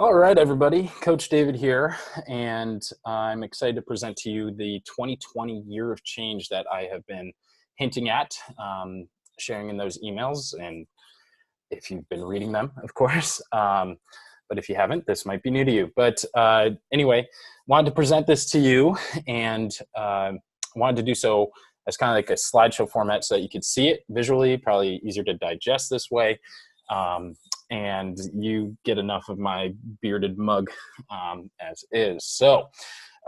All right, everybody. Coach David here, and I'm excited to present to you the 2020 year of change that I have been hinting at, sharing in those emails, and if you've been reading them, of course. But if you haven't, this might be new to you. But anyway, wanted to present this to you, and wanted to do so as kind of like a slideshow format so that you could see it visually, probably easier to digest this way. And you get enough of my bearded mug as is. So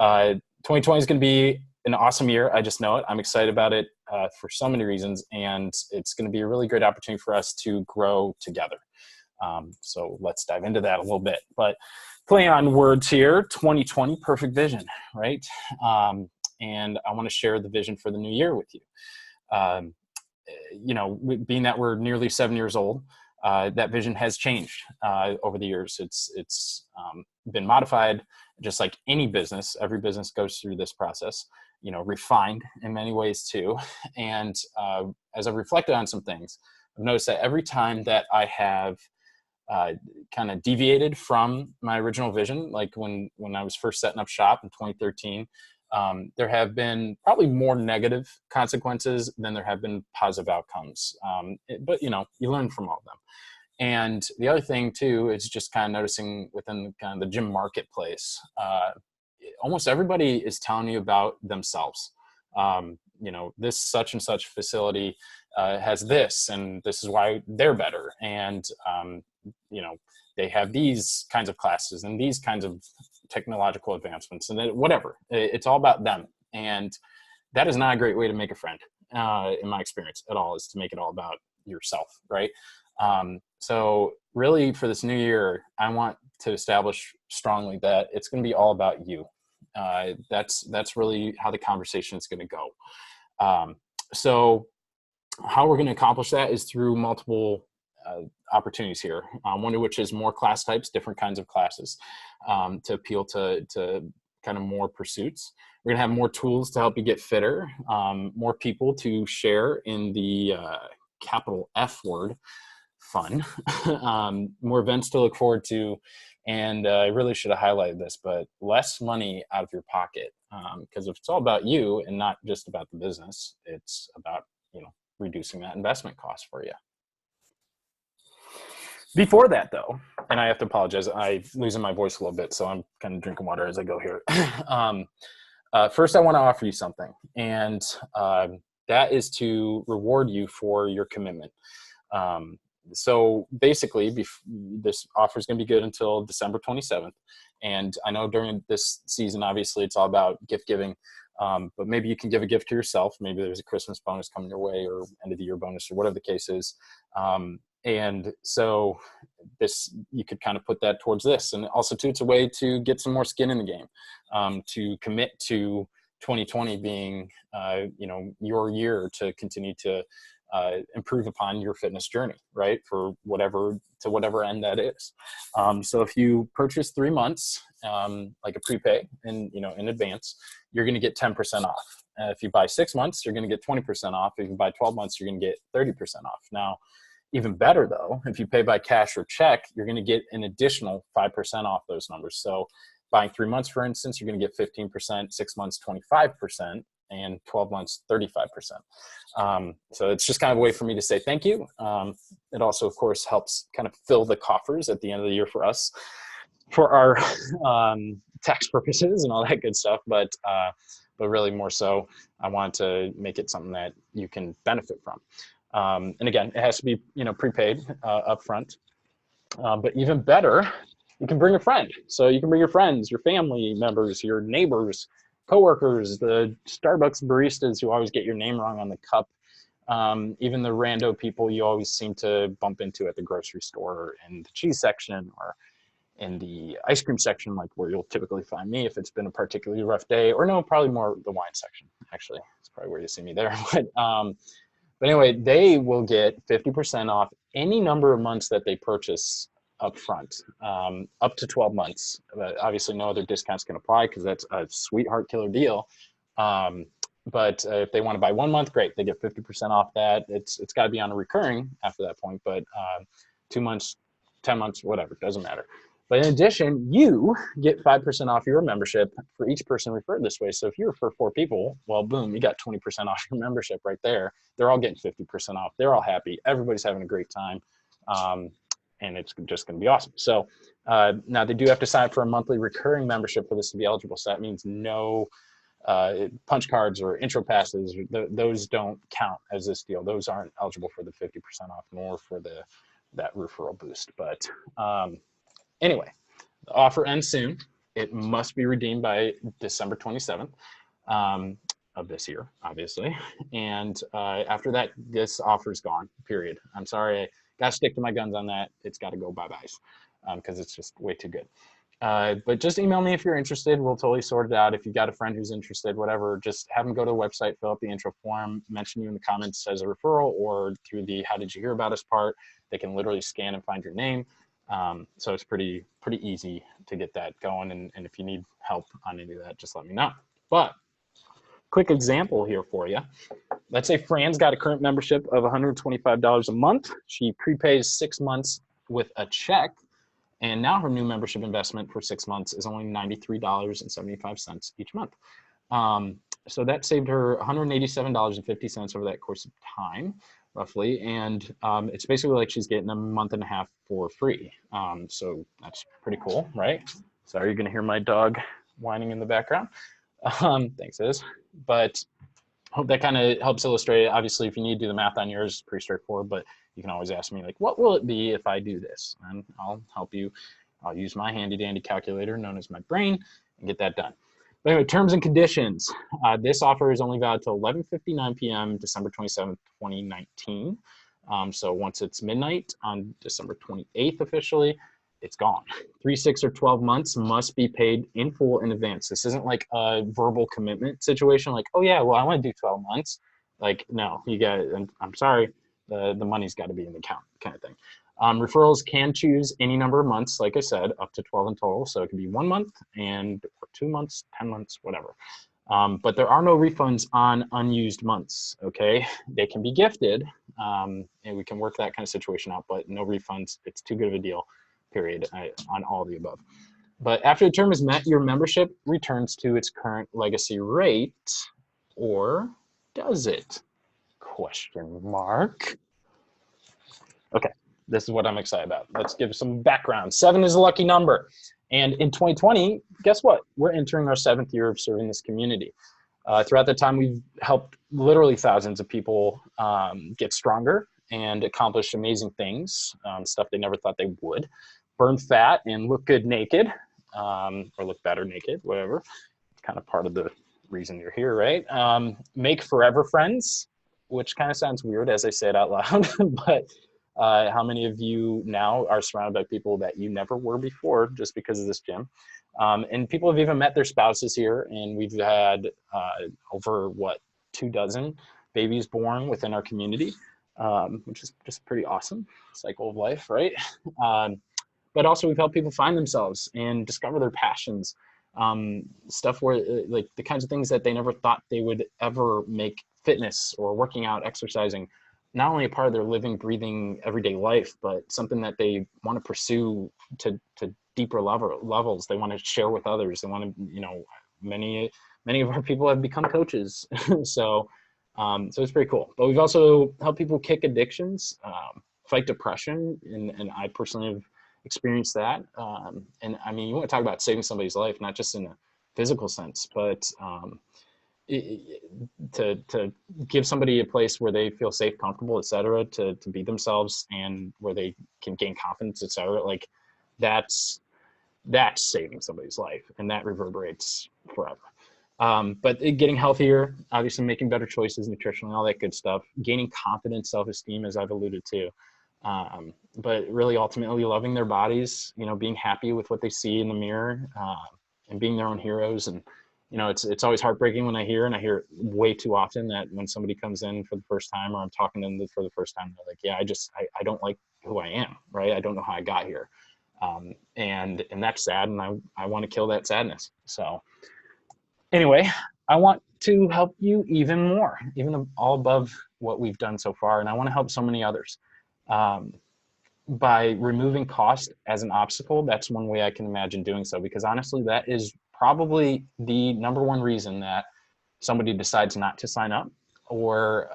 2020 is going to be an awesome year. I just know it. I'm excited about it for so many reasons, and it's going to be a really great opportunity for us to grow together. So let's dive into that a little bit. But play on words here, 2020, perfect vision, right? And I want to share the vision for the new year with you. Being that we're nearly 7 years old, that vision has changed over the years. It's been modified, just like any business. Every business goes through this process, refined in many ways too. And as I've reflected on some things, I've noticed that every time that I have kind of deviated from my original vision, like when I was first setting up shop in 2013, there have been probably more negative consequences than there have been positive outcomes. But you learn from all of them. And the other thing too is just kind of noticing within kind of the gym marketplace, almost everybody is telling you about themselves. This such and such facility has this, and this is why they're better. And they have these kinds of classes and these kinds of technological advancements, and whatever. It's all about them. And that is not a great way to make a friend, in my experience at all, is to make it all about yourself, right? So really for this new year, I want to establish strongly that it's going to be all about you. That's really how the conversation is going to go. So how we're going to accomplish that is through multiple opportunities here, one of which is more class types, different kinds of classes, to appeal to kind of more pursuits. We're going to have more tools to help you get fitter, more people to share in the capital F word, fun, more events to look forward to, and I really should have highlighted this, but less money out of your pocket, because if it's all about you and not just about the business, it's about reducing that investment cost for you. Before that, though, and I have to apologize, I'm losing my voice a little bit, so I'm kind of drinking water as I go here. First, I want to offer you something, and that is to reward you for your commitment. So basically, this offer is going to be good until December 27th. And I know during this season, obviously, it's all about gift giving. But maybe you can give a gift to yourself. Maybe there's a Christmas bonus coming your way, or end of the year bonus, or whatever the case is. And so you could kind of put that towards this. And also too, it's a way to get some more skin in the game, to commit to 2020 being, your year to continue to improve upon your fitness journey, right? For whatever end that is. So if you purchase 3 months, like a prepay in advance, you're going to get 10% off. If you buy 6 months, you're going to get 20% off. If you buy 12 months, you're going to get 30% off. Now, even better though, if you pay by cash or check, you're going to get an additional 5% off those numbers. So buying 3 months, for instance, you're going to get 15%, 6 months, 25%, and 12 months, 35%. So it's just kind of a way for me to say thank you. It also, of course, helps kind of fill the coffers at the end of the year for us, for our tax purposes and all that good stuff. But really more so, I want to make it something that you can benefit from. And again, it has to be, prepaid upfront. But even better, you can bring a friend. So you can bring your friends, your family members, your neighbors, coworkers, the Starbucks baristas who always get your name wrong on the cup, even the rando people you always seem to bump into at the grocery store, or in the cheese section, or in the ice cream section, like where you'll typically find me if it's been a particularly rough day, or no, probably more the wine section. Actually, it's probably where you see me there. But anyway, they will get 50% off any number of months that they purchase up front, up to 12 months. Obviously, no other discounts can apply because that's a sweetheart killer deal. But if they want to buy 1 month, great. They get 50% off that. It's got to be on a recurring after that point, but 2 months, 10 months, whatever, doesn't matter. But in addition, you get 5% off your membership for each person referred this way. So if you refer 4 people, well, boom, you got 20% off your membership right there. They're all getting 50% off. They're all happy. Everybody's having a great time. And it's just going to be awesome. So now they do have to sign up for a monthly recurring membership for this to be eligible. So that means no punch cards or intro passes. Those don't count as this deal. Those aren't eligible for the 50% off, nor for that referral boost. But anyway, the offer ends soon. It must be redeemed by December 27th of this year, obviously. And after that, this offer is gone, period. I'm sorry, I got to stick to my guns on that. It's got to go bye-byes because it's just way too good. But just email me if you're interested. We'll totally sort it out. If you've got a friend who's interested, whatever, just have them go to the website, fill out the intro form, mention you in the comments as a referral, or through the how did you hear about us part. They can literally scan and find your name. So it's pretty easy to get that going. And if you need help on any of that, just let me know. But quick example here for you. Let's say Fran's got a current membership of $125 a month. She prepays 6 months with a check. And now her new membership investment for 6 months is only $93.75 each month. So that saved her $187.50 over that course of time, roughly. And it's basically like she's getting a month and a half for free. So that's pretty cool, right? Sorry, you're going to hear my dog whining in the background. Thanks, Iz. But I hope that kind of helps illustrate it. Obviously, if you need to do the math on yours, it's pretty straightforward, but you can always ask me, like, what will it be if I do this? And I'll help you. I'll use my handy dandy calculator known as my brain and get that done. But anyway, terms and conditions. This offer is only valid till 11:59 p.m. December 27th, 2019. So once it's midnight on December 28th officially, it's gone. 3, 6, or 12 months must be paid in full in advance. This isn't like a verbal commitment situation like, oh yeah, well, I want to do 12 months. Like, no, you got, I'm sorry, the money's got to be in the account kind of thing. Referrals can choose any number of months, like I said, up to 12 in total. So it can be 1 month and or 2 months, 10 months, whatever. But there are no refunds on unused months, okay? They can be gifted, and we can work that kind of situation out, but no refunds. It's too good of a deal, period, on all of the above. But after the term is met, your membership returns to its current legacy rate, or does it? Question mark. Okay, this is what I'm excited about. Let's give some background. 7 is a lucky number. And in 2020, guess what? We're entering our 7th year of serving this community. Throughout the time, we've helped literally thousands of people get stronger and accomplish amazing things, stuff they never thought they would. Burn fat and look good naked, or look better naked, whatever. It's kind of part of the reason you're here, right? Make forever friends, which kind of sounds weird as I say it out loud, but how many of you now are surrounded by people that you never were before just because of this gym? And people have even met their spouses here, and we've had over, 24 babies born within our community, which is just pretty awesome. Cycle of life, right? But also we've helped people find themselves and discover their passions, stuff where like the kinds of things that they never thought they would ever make fitness or working out, exercising, not only a part of their living, breathing, everyday life, but something that they want to pursue to deeper levels. They want to share with others. They want to, many of our people have become coaches. So it's pretty cool. But we've also helped people kick addictions, fight depression, and I personally have experienced that. And I mean, you want to talk about saving somebody's life, not just in a physical sense, but to give somebody a place where they feel safe, comfortable, etc., to be themselves, and where they can gain confidence, etc. Like that's saving somebody's life, and that reverberates forever. But getting healthier, obviously making better choices nutritionally, all that good stuff, gaining confidence, self-esteem, as I've alluded to, but really ultimately loving their bodies, being happy with what they see in the mirror, and being their own heroes. And it's always heartbreaking when I hear it way too often, that when somebody comes in for the first time, or I'm talking to them for the first time, they're like, yeah, I don't like who I am, right? I don't know how I got here. And that's sad, and I want to kill that sadness. So anyway, I want to help you even more, even all above what we've done so far, and I want to help so many others. by removing cost as an obstacle, that's one way I can imagine doing so, because honestly, that is probably the number one reason that somebody decides not to sign up, or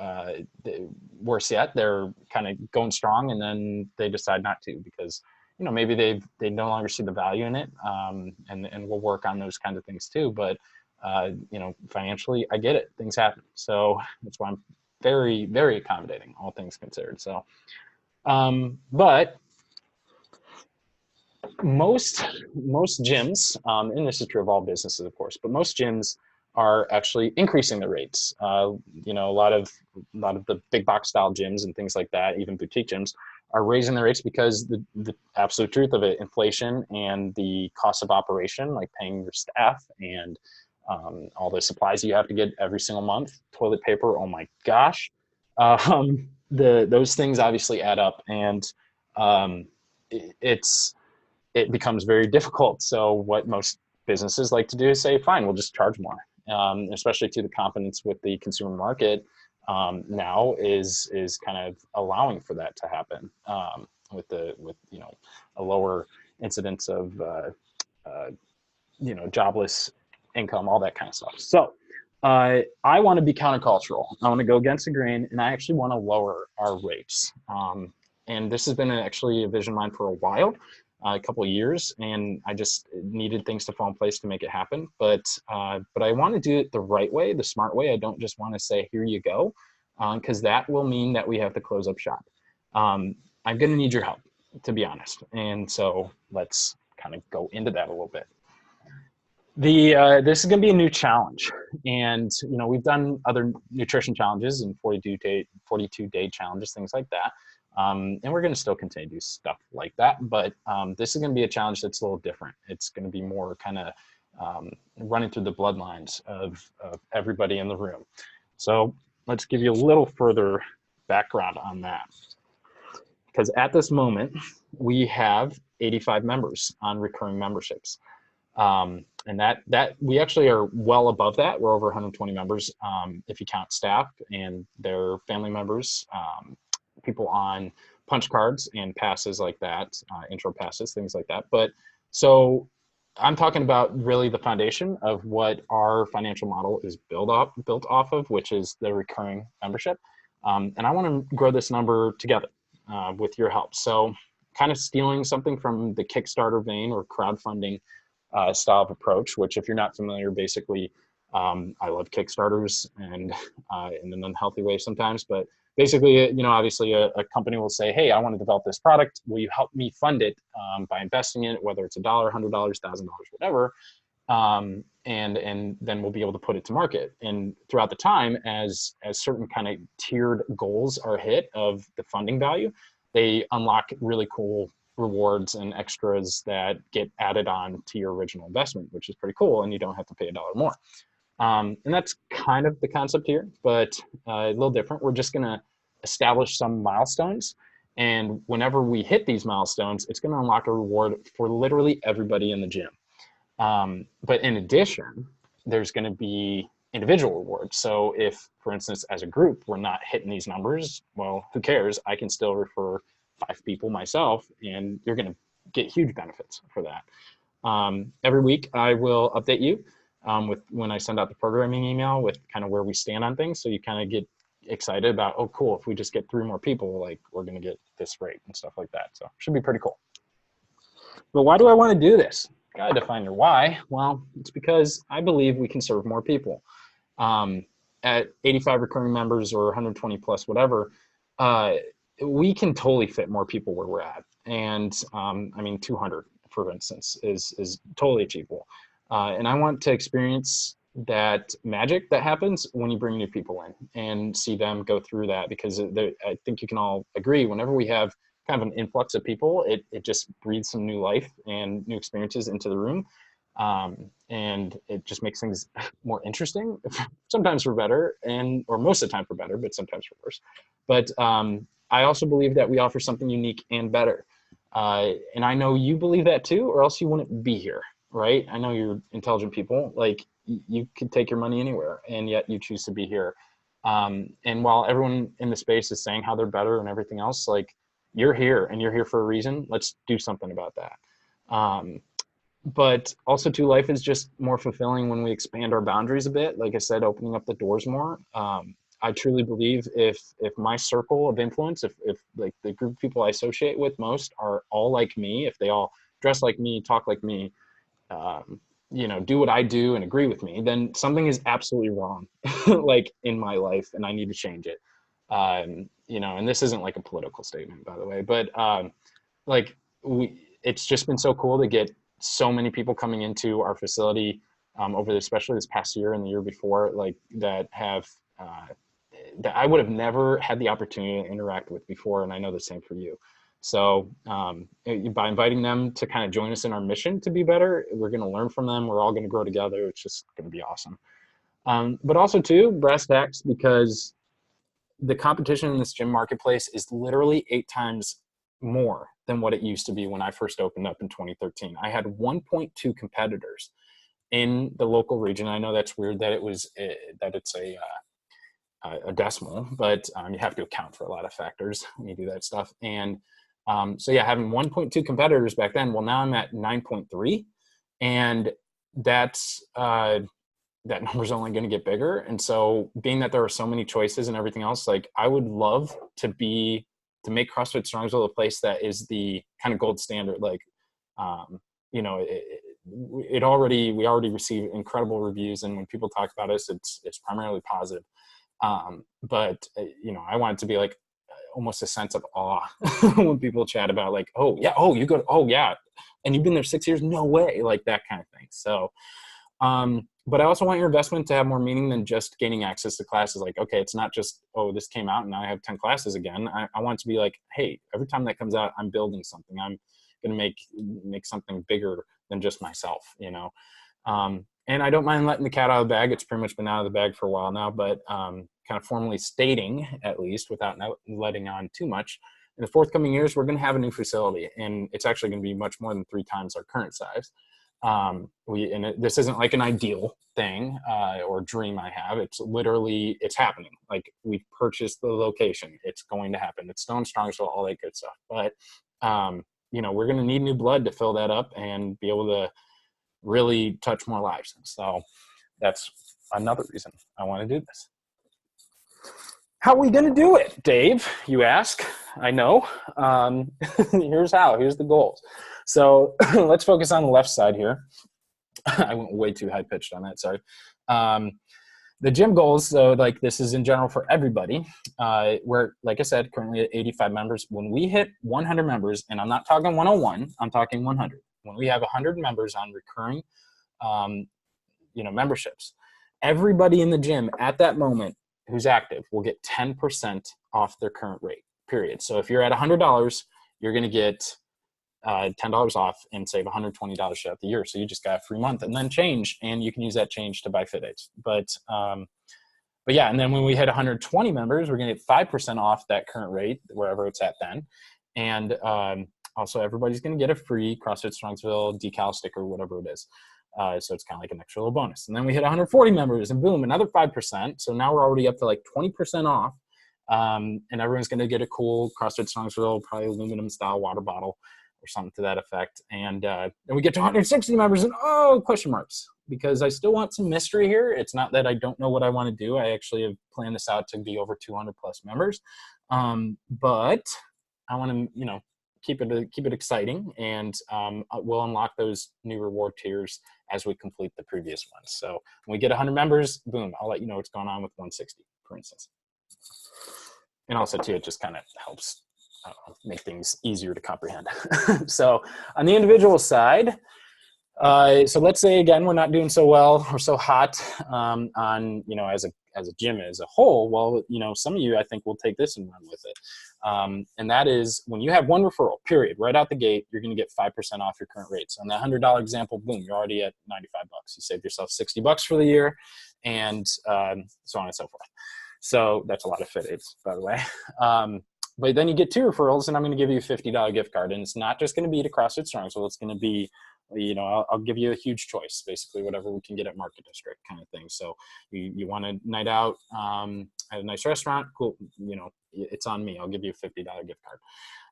worse yet, they're kind of going strong and then they decide not to because maybe they no longer see the value in it, and we'll work on those kinds of things too. But financially, I get it. Things happen, so that's why I'm very, very accommodating, all things considered. So, but most gyms, and this is true of all businesses, of course, but most gyms are actually increasing the rates. A lot of the big box style gyms and things like that, even boutique gyms, are raising the rates because the absolute truth of it, inflation and the cost of operation, like paying your staff and all the supplies you have to get every single month, toilet paper, oh my gosh, those things obviously add up, and it's it becomes very difficult. So what most businesses like to do is say, fine, we'll just charge more, especially to the confidence with the consumer market now is kind of allowing for that to happen, with a lower incidence of jobless income, all that kind of stuff. So I want to be countercultural. I want to go against the grain, and I actually want to lower our rates. And this has been actually a vision of mine for a while, a couple of years, and I just needed things to fall in place to make it happen. But I want to do it the right way, the smart way. I don't just want to say, here you go, because that will mean that we have to close up shop. I'm going to need your help, to be honest. And so let's kind of go into that a little bit. This is going to be a new challenge, and we've done other nutrition challenges and 42 day challenges, things like that, and we're going to still continue to do stuff like that. But this is going to be a challenge that's a little different. It's going to be more kind of running through the bloodlines of everybody in the room. So let's give you a little further background on that, because at this moment we have 85 members on recurring memberships. And that we actually are well above that. We're over 120 members, if you count staff and their family members, people on punch cards and passes like that, intro passes, things like that. But so I'm talking about really the foundation of what our financial model is built off of, which is the recurring membership. And I want to grow this number together with your help. So kind of stealing something from the Kickstarter vein or crowdfunding style of approach, which if you're not familiar, basically, I love Kickstarters and in an unhealthy way sometimes, but basically, obviously a company will say, hey, I want to develop this product. Will you help me fund it by investing in it, whether it's $1, $100, $1,000, whatever. And then we'll be able to put it to market. And throughout the time, as certain kind of tiered goals are hit of the funding value, they unlock really cool rewards and extras that get added on to your original investment, which is pretty cool, and you don't have to pay $1 more. And that's kind of the concept here, but a little different. We're just going to establish some milestones, and whenever we hit these milestones, it's going to unlock a reward for literally everybody in the gym. But in addition, there's going to be individual rewards. So if, for instance, as a group, we're not hitting these numbers, well, who cares? I can still refer 5 people myself, and you're going to get huge benefits for that. Every week I will update you with when I send out the programming email with kind of where we stand on things. So you kind of get excited about, oh, cool, if we just get 3 more people, like we're going to get this rate and stuff like that. So it should be pretty cool. But why do I want to do this? Got to define your why. Well, it's because I believe we can serve more people. At 85 recurring members or 120 plus, whatever, we can totally fit more people where we're at. And I mean, 200, for instance, is totally achievable. And I want to experience that magic that happens when you bring new people in and see them go through that, because I think you can all agree, whenever we have kind of an influx of people, it just breathes some new life and new experiences into the room. And it just makes things more interesting, sometimes for better, or most of the time for better, but sometimes for worse. But I also believe that we offer something unique and better. And I know you believe that too, or else you wouldn't be here, right? I know you're intelligent people. Like, you could take your money anywhere, and yet you choose to be here. And while everyone in the space is saying how they're better and everything else, like, you're here and you're here for a reason. Let's do something about that. But also too, life is just more fulfilling when we expand our boundaries a bit. Like I said, opening up the doors more. I truly believe if my circle of influence, if like the group of people I associate with most are all like me, if they all dress like me, talk like me, you know, do what I do and agree with me, then something is absolutely wrong, like in my life, and I need to change it. You know, and this isn't like a political statement, by the way, but like it's just been so cool to get so many people coming into our facility over especially this past year and the year before, like that have that I would have never had the opportunity to interact with before, and I know the same for you. So by inviting them to kind of join us in our mission to be better, we're going to learn from them. We're all going to grow together. It's just going to be awesome. But also too, brass tacks, because the competition in this gym marketplace is literally 8 times more than what it used to be when I first opened up in 2013. I had 1.2 competitors in the local region. I know that's weird that it's a decimal, but you have to account for a lot of factors when you do that stuff. And so yeah, having 1.2 competitors back then, well, now I'm at 9.3, and that's that number's only going to get bigger. And so being that there are so many choices and everything else, like I would love to make CrossFit Strongsville a place that is the kind of gold standard. Like, you know, we already receive incredible reviews, and when people talk about us, it's primarily positive. But you know, I want it to be like almost a sense of awe when people chat about like, oh yeah, oh you go, oh yeah, and you've been there 6 years, no way, like that kind of thing. So but I also want your investment to have more meaning than just gaining access to classes. Like, okay, it's not just, oh, this came out and now I have 10 classes again. I want it to be like, hey, every time that comes out, I'm building something. I'm going to make something bigger than just myself, you know? And I don't mind letting the cat out of the bag. It's pretty much been out of the bag for a while now, but kind of formally stating, at least without letting on too much, in the forthcoming years, we're going to have a new facility, and it's actually going to be much more than 3 times our current size. This isn't like an ideal thing or dream I have. It's literally, it's happening. Like, we've purchased the location. It's going to happen. It's still in Strongsville, all that good stuff. But, you know, we're going to need new blood to fill that up and be able to really touch more lives. So that's another reason I want to do this. How are we going to do it, Dave? You ask. I know. Here's how. Here's the goals. So let's focus on the left side here. I went way too high pitched on that. Sorry. The gym goals, so like this is in general for everybody. We're, like I said, currently at 85 members. When we hit 100 members, and I'm not talking 101, I'm talking 100. When we have 100 members on recurring, you know, memberships, everybody in the gym at that moment who's active will get 10% off their current rate, period. So if you're at $100, you're going to get $10 off and save $120 throughout the year. So you just got a free month and then change, and you can use that change to buy fit aids. But yeah, and then when we hit 120 members, we're going to get 5% off that current rate, wherever it's at then. And also everybody's going to get a free CrossFit Strongsville decal sticker, whatever it is. So it's kind of like an extra little bonus. And then we hit 140 members, and boom, another 5%. So now we're already up to like 20% off. And everyone's going to get a cool CrossFit Strongsville, probably aluminum style water bottle or something to that effect. And then we get to 160 members, and oh, question marks, because I still want some mystery here. It's not that I don't know what I want to do. I actually have planned this out to be over 200 plus members. But I want to, you know, keep it exciting, and we'll unlock those new reward tiers as we complete the previous ones. So when we get 100 members, boom, I'll let you know what's going on with 160, for instance. And also too, it just kind of helps make things easier to comprehend. So on the individual side, so let's say again, we're not doing so well or so hot on, you know, as a gym as a whole. Well, you know, some of you, I think, will take this and run with it. And that is, when you have one referral, period, right out the gate, you're going to get 5% off your current rate. So in that $100 example, boom, you're already at 95 bucks. You saved yourself 60 bucks for the year, and so on and so forth. So that's a lot of fit aids, by the way. But then you get 2 referrals, and I'm going to give you a $50 gift card. And it's not just going to be to CrossFit Strongsville. It's going to be, you know, I'll give you a huge choice, basically whatever we can get at Market District kind of thing. So you want a night out at a nice restaurant, cool, you know, it's on me. I'll give you a $50 gift card.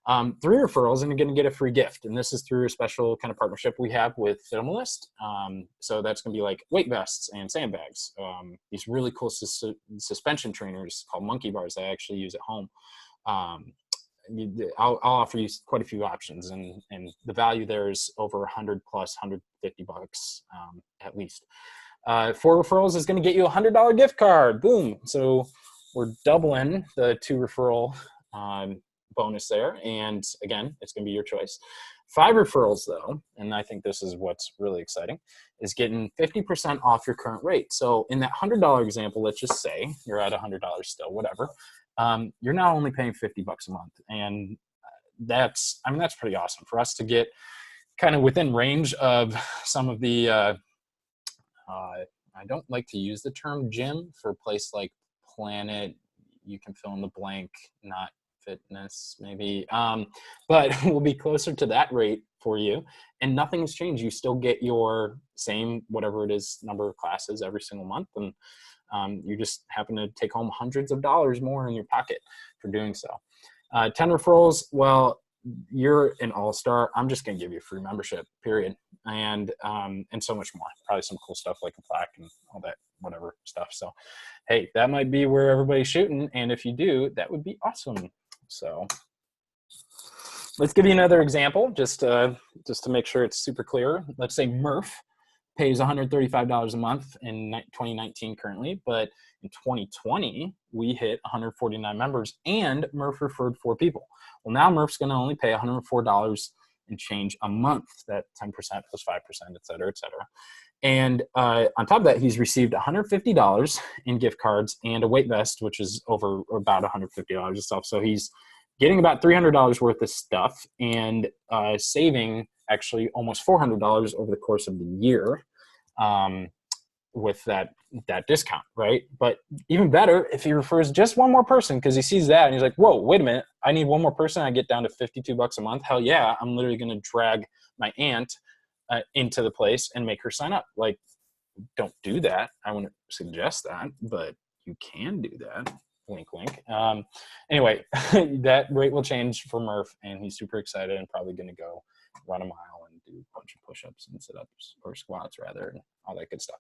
3 referrals and you're going to get a free gift. And this is through a special kind of partnership we have with Minimalist. So that's going to be like weight vests and sandbags. These really cool suspension trainers called monkey bars that I actually use at home. I'll offer you quite a few options, and the value there is over 100 plus $150 at least. 4 referrals is going to get you a $100 gift card. Boom. So we're doubling the 2 referral bonus there. And again, it's going to be your choice. 5 referrals though, and I think this is what's really exciting, is getting 50% off your current rate. So in that $100 example, let's just say you're at $100 still, whatever. You're now only paying $50 a month. And that's pretty awesome for us to get kind of within range of some of the, I don't like to use the term gym for a place like Planet. You can fill in the blank, not fitness maybe, but we'll be closer to that rate for you, and nothing has changed. You still get your same, whatever it is, number of classes every single month, and you just happen to take home hundreds of dollars more in your pocket for doing so. 10 referrals, well, you're an all-star. I'm just going to give you a free membership, period. And so much more, probably some cool stuff like a plaque and all that, whatever stuff. So, hey, that might be where everybody's shooting. And if you do, that would be awesome. So let's give you another example, just to make sure it's super clear. Let's say Murph pays $135 a month in 2019 currently, but in 2020, we hit 149 members and Murph referred 4 people. Well, now Murph's going to only pay $104 and change a month, that 10% plus 5%, et cetera, et cetera. And on top of that, he's received $150 in gift cards and a weight vest, which is over about $150 of stuff. So he's getting about $300 worth of stuff and saving actually almost $400 over the course of the year with that discount, right? But even better if he refers just one more person, because he sees that and he's like, whoa, wait a minute, I need one more person. I get down to $52 a month. Hell yeah, I'm literally going to drag my aunt into the place and make her sign up. Like, don't do that. I wouldn't suggest that, but you can do that. Wink, wink. Anyway, that rate will change for Murph, and he's super excited and probably going to go run a mile and do a bunch of push-ups and sit-ups, or squats rather, and all that good stuff.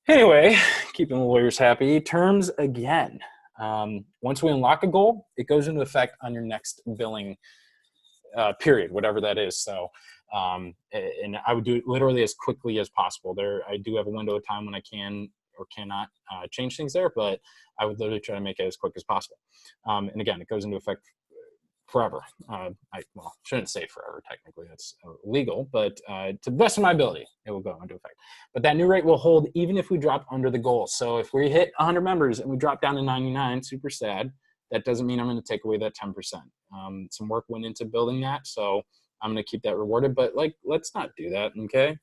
Anyway, keeping the lawyers happy. Terms again. Once we unlock a goal, it goes into effect on your next billing period, whatever that is. So, and I would do it literally as quickly as possible. I do have a window of time when I can or cannot change things there, but I would literally try to make it as quick as possible. And again, it goes into effect forever. Shouldn't say forever, technically that's illegal, but to the best of my ability, it will go into effect. But that new rate will hold even if we drop under the goal. So if we hit 100 members and we drop down to 99, super sad, that doesn't mean I'm going to take away that 10%. Some work went into building that, so I'm going to keep that rewarded, but like, let's not do that, okay?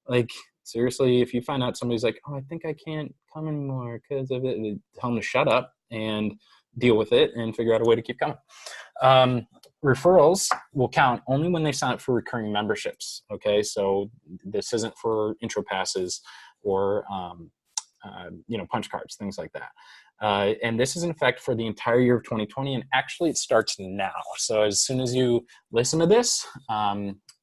Like, seriously, if you find out somebody's like, oh, I think I can't come anymore because of it, tell them to shut up and deal with it and figure out a way to keep coming. Referrals will count only when they sign up for recurring memberships, okay? So this isn't for intro passes or, punch cards, things like that. And this is in effect for the entire year of 2020, and actually it starts now. So as soon as you listen to this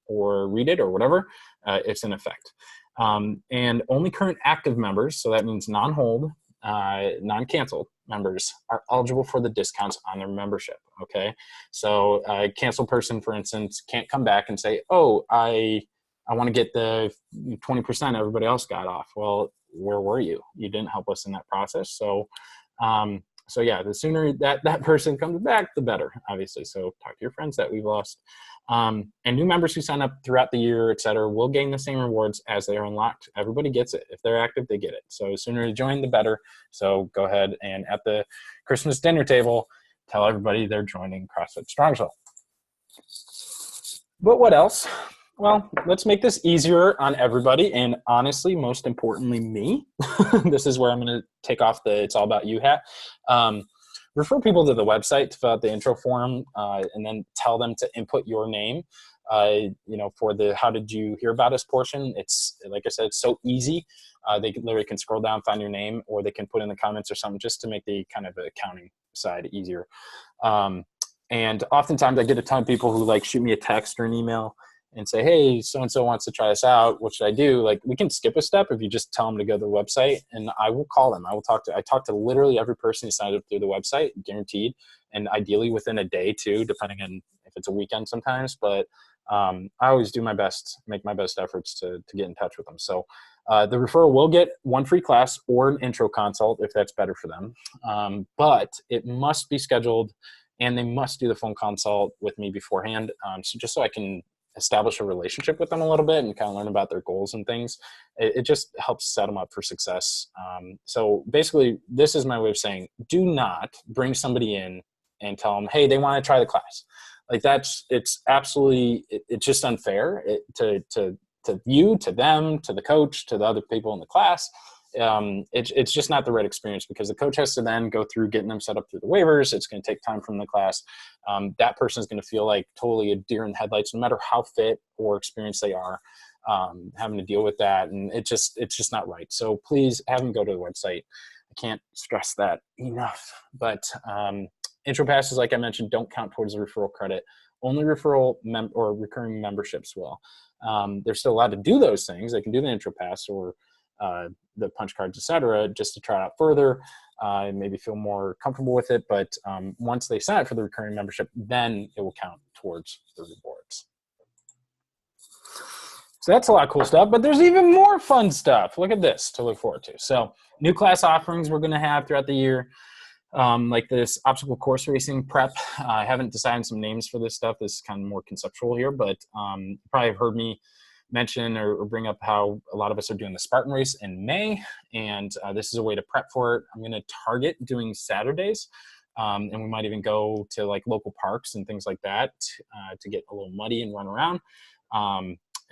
or read it or whatever, it's in effect. And only current active members, so that means non-hold, non-canceled members, are eligible for the discounts on their membership, okay? So a canceled person, for instance, can't come back and say, oh, I want to get the 20% everybody else got off. Well, where were you? You didn't help us in that process. So yeah, the sooner that person comes back, the better, obviously. So talk to your friends that we've lost. And new members who sign up throughout the year, et cetera, will gain the same rewards as they are unlocked. Everybody gets it. If they're active, they get it. So the sooner you join, the better. So go ahead and at the Christmas dinner table, tell everybody they're joining CrossFit Strongsville. But what else? Well, let's make this easier on everybody, and honestly, most importantly, me. This is where I'm going to take off the "it's all about you" hat. Refer people to the website to fill out the intro form, and then tell them to input your name. For the "how did you hear about us" portion, it's, like I said, it's so easy. They literally can scroll down, find your name, or they can put in the comments or something just to make the kind of accounting side easier. And oftentimes I get a ton of people who like shoot me a text or an email and say, hey, so-and-so wants to try this out. What should I do? Like, we can skip a step if you just tell them to go to the website, and I will call them. I talk to literally every person who signed up through the website, guaranteed. And ideally within a day too, depending on if it's a weekend sometimes. But I always do my best, make my best efforts to get in touch with them. So the referral will get one free class or an intro consult if that's better for them. But it must be scheduled, and they must do the phone consult with me beforehand. So just so I can establish a relationship with them a little bit and kind of learn about their goals and things. It just helps set them up for success. So basically, this is my way of saying, do not bring somebody in and tell them, hey, they want to try the class. Like it's absolutely, it's just unfair to you, to them, to the coach, to the other people in the class. It's just not the right experience, because the coach has to then go through getting them set up through the waivers. It's going to take time from the class. That person is going to feel like totally a deer in headlights, no matter how fit or experienced they are, having to deal with that. And it's just not right. So please have them go to the website. I can't stress that enough. But intro passes, like I mentioned, don't count towards the referral credit. Only referral or recurring memberships will. They're still allowed to do those things. They can do the intro pass or the punch cards, etc., just to try it out further, and maybe feel more comfortable with it. But once they sign up for the recurring membership, then it will count towards the rewards. So that's a lot of cool stuff, but there's even more fun stuff. Look at this to look forward to. So new class offerings we're going to have throughout the year, like this obstacle course racing prep. I haven't decided some names for this stuff. This is kind of more conceptual here, but you probably have heard me mention or bring up how a lot of us are doing the Spartan race in May, and this is a way to prep for it. I'm going to target doing Saturdays, and we might even go to like local parks and things like that to get a little muddy and run around.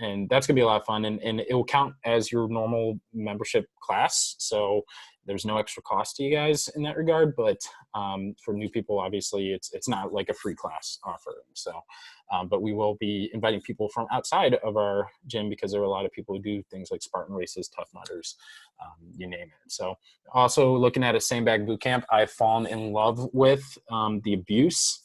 And that's going to be a lot of fun, and it will count as your normal membership class. So there's no extra cost to you guys in that regard, but for new people, obviously it's not like a free class offering. So, but we will be inviting people from outside of our gym, because there are a lot of people who do things like Spartan races, Tough Mudders, you name it. So also looking at a sandbag boot camp, I've fallen in love with the abuse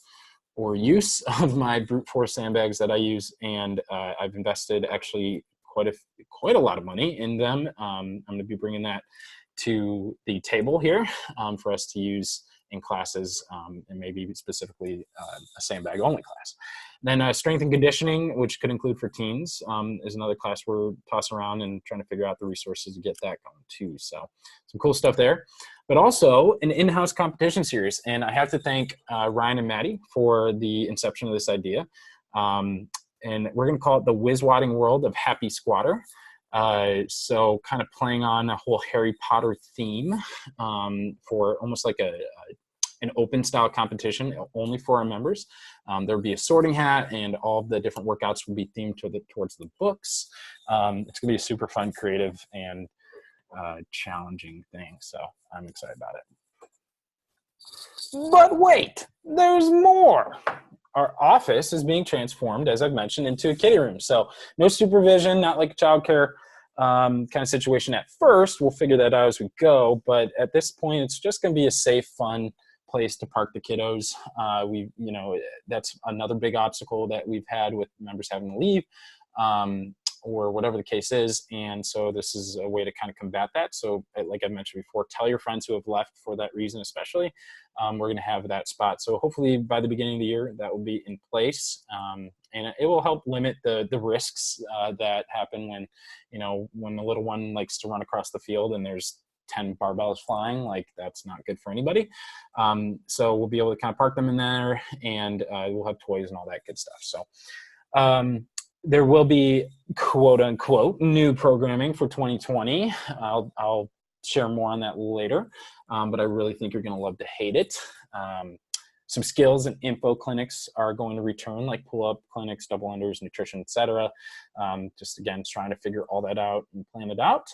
or use of my brute force sandbags that I use, and I've invested actually quite a lot of money in them. I'm going to be bringing that to the table here for us to use in classes, and maybe specifically a sandbag only class. Then strength and conditioning, which could include for teens, is another class we're tossing around and trying to figure out the resources to get that going too. So some cool stuff there. But also an in-house competition series. And I have to thank Ryan and Maddie for the inception of this idea. And we're going to call it the Whiz-Wadding World of Happy Squatter. So kind of playing on a whole Harry Potter theme for almost like an open style competition only for our members. There'll be a sorting hat, and all of the different workouts will be themed towards the books. It's going to be a super fun, creative, and challenging thing. So I'm excited about it. But wait, there's more. Our office is being transformed, as I've mentioned, into a kiddie room. So no supervision, not like a childcare kind of situation at first. We'll figure that out as we go. But at this point, it's just going to be a safe, fun place to park the kiddos. That's another big obstacle that we've had with members having to leave, or whatever the case is. And so this is a way to kind of combat that. So like I mentioned before, tell your friends who have left for that reason, especially. We're going to have that spot. So hopefully by the beginning of the year, that will be in place. And it will help limit the risks that happen when the little one likes to run across the field and there's 10 barbells flying. Like, that's not good for anybody. So we'll be able to kind of park them in there, and we'll have toys and all that good stuff. So there will be quote unquote new programming for 2020. I'll share more on that later, but I really think you're going to love to hate it. Some skills and info clinics are going to return, like pull-up clinics, double unders, nutrition, etc. Just again, trying to figure all that out and plan it out.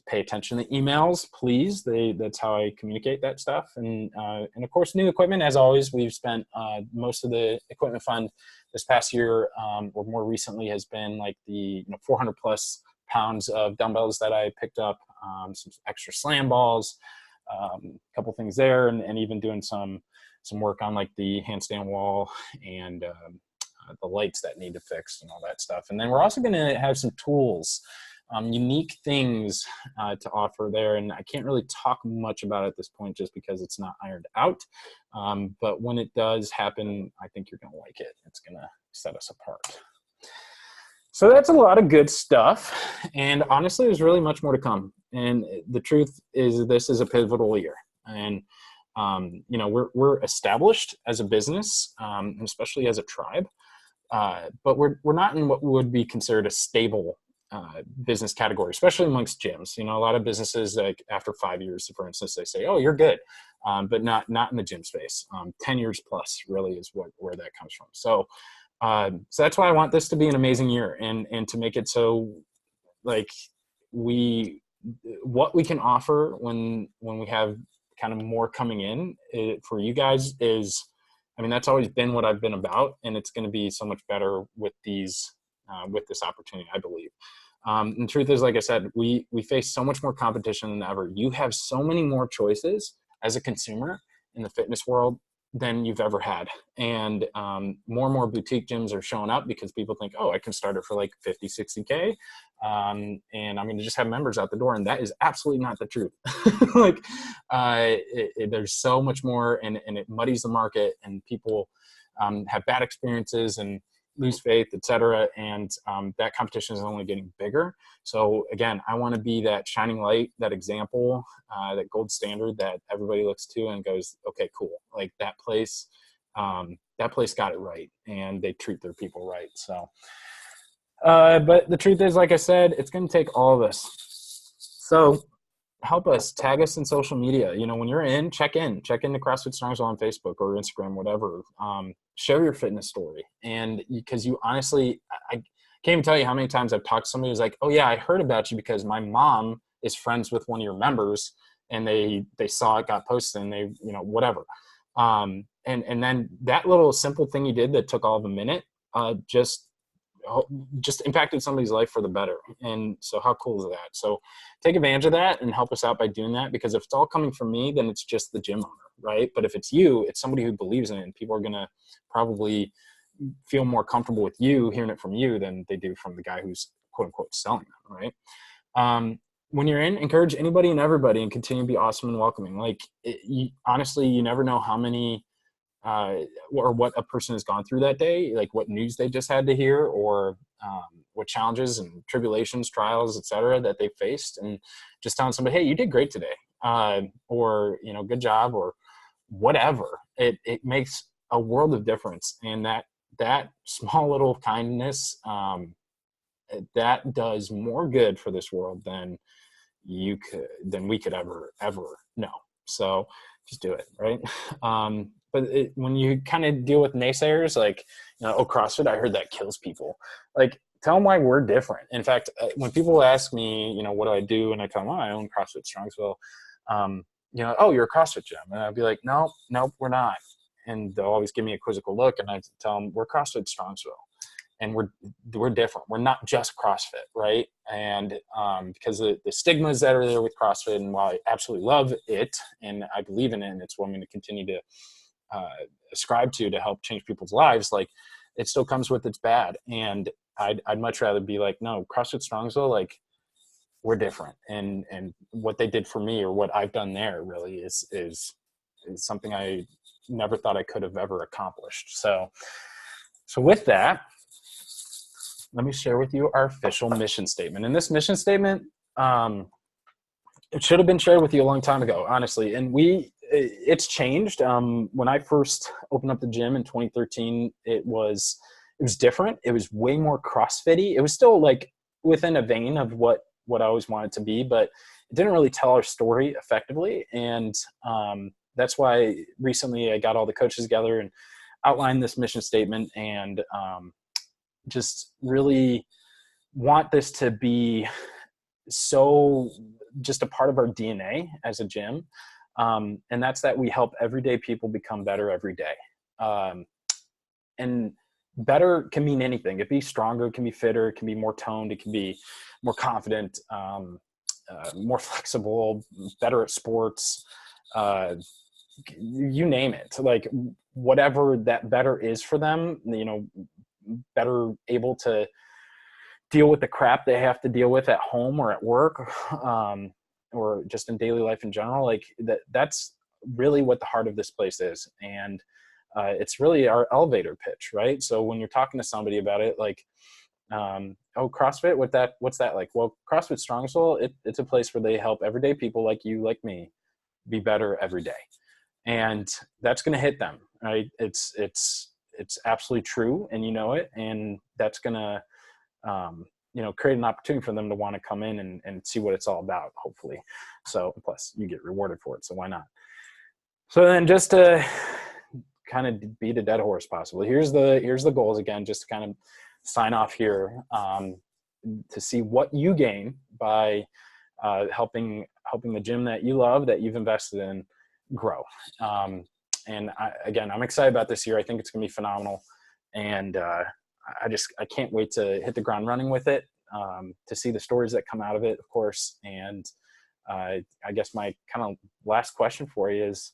Pay attention to emails, please. That's how I communicate that stuff. And of course, new equipment. As always, we've spent most of the equipment fund this past year, or more recently, has been like the 400 plus pounds of dumbbells that I picked up, some extra slam balls, a couple things there, and even doing some some work on like the handstand wall and the lights that need to fix and all that stuff. And then we're also going to have some tools, unique things to offer there. And I can't really talk much about it at this point just because it's not ironed out. But when it does happen, I think you're going to like it. It's going to set us apart. So that's a lot of good stuff. And honestly, there's really much more to come. And the truth is this is a pivotal year. And, you know, we're established as a business, and especially as a tribe. But we're not in what would be considered a stable business category, especially amongst gyms. You know, a lot of businesses, like after 5 years, for instance, they say, "Oh, you're good," but not in the gym space. 10 years plus really is where that comes from. So that's why I want this to be an amazing year, and to make it so like what we can offer when we have kind of more coming in for you guys is, I mean, that's always been what I've been about, and it's going to be so much better with these, with this opportunity, I believe. And the truth is, like I said, we face so much more competition than ever. You have so many more choices as a consumer in the fitness world than you've ever had. And more and more boutique gyms are showing up because people think, oh, I can start it for like 50, 60K. And I'm going to just have members out the door. And that is absolutely not the truth. Like there's so much more, and it muddies the market, and people have bad experiences and lose faith, et cetera. And that competition is only getting bigger. So again, I want to be that shining light, that example, that gold standard that everybody looks to and goes, okay, cool. Like that place got it right, and they treat their people right. So, but the truth is, like I said, it's going to take all of us. So help us, tag us in social media. You know, when you're check into CrossFit Strongsville on Facebook or Instagram, whatever. Share your fitness story. And because you honestly, I can't even tell you how many times I've talked to somebody who's like, oh yeah, I heard about you because my mom is friends with one of your members, and they saw it got posted, and they, you know, whatever. And then that little simple thing you did that took all of a minute, just impacted somebody's life for the better. And so how cool is that? So take advantage of that and help us out by doing that, because if it's all coming from me, then it's just the gym owner, right? But if it's you, it's somebody who believes in it, and people are going to probably feel more comfortable with you hearing it from you than they do from the guy who's quote unquote selling them, right? When you're encourage anybody and everybody, and continue to be awesome and welcoming. Like honestly, you never know how many or what a person has gone through that day, like what news they just had to hear, or what challenges and tribulations, trials, et cetera, that they faced. And just telling somebody, hey, you did great today, or, you know, good job, or whatever. It makes a world of difference. And that small little kindness, that does more good for this world than we could ever know. So just do it, right? But when you kind of deal with naysayers, like, you know, oh, CrossFit, I heard that kills people. Like, tell them why we're different. In fact, when people ask me, you know, what do I do? And I tell them, oh, I own CrossFit Strongsville. You know, oh, you're a CrossFit gym. And I'd be like, no, we're not. And they'll always give me a quizzical look, and I tell them, we're CrossFit Strongsville. And we're different. We're not just CrossFit, right? And because the stigmas that are there with CrossFit, and while I absolutely love it and I believe in it, and it's what I'm going to continue to ascribe to help change people's lives, like it still comes with its bad. And I'd much rather be like, no, CrossFit Strongsville, like we're different. And what they did for me, or what I've done there, really is something I never thought I could have ever accomplished. So with that, let me share with you our official mission statement. And this mission statement, it should have been shared with you a long time ago, honestly. And it's changed. When I first opened up the gym in 2013, it was different. It was way more CrossFit-y. It was still like within a vein of what I always wanted to be, but it didn't really tell our story effectively. And that's why recently I got all the coaches together and outlined this mission statement, and just really want this to be so just a part of our DNA as a gym. And that's that we help everyday people become better every day. And better can mean anything. It can be stronger, it can be fitter, it can be more toned, it can be more confident, more flexible, better at sports, you name it, like whatever that better is for them, better able to deal with the crap they have to deal with at home or at work, or just in daily life in general. Like that's really what the heart of this place is. And it's really our elevator pitch, right? So when you're talking to somebody about it, like, oh, CrossFit, what's that like? Well, CrossFit Strongsville, it's a place where they help everyday people like you, like me, be better every day. And that's going to hit them, right? It's absolutely true. And you know it. And that's going to, create an opportunity for them to want to come in and see what it's all about, hopefully. So plus you get rewarded for it. So why not? So then just to kind of beat a dead horse possibly, here's the goals again, just to kind of sign off here, to see what you gain by helping the gym that you love, that you've invested in, grow. And I'm excited about this year. I think it's going to be phenomenal. And I can't wait to hit the ground running with it, to see the stories that come out of it, of course. And I guess my kind of last question for you is,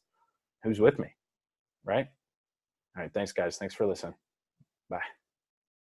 who's with me, right? All right. Thanks, guys. Thanks for listening. Bye.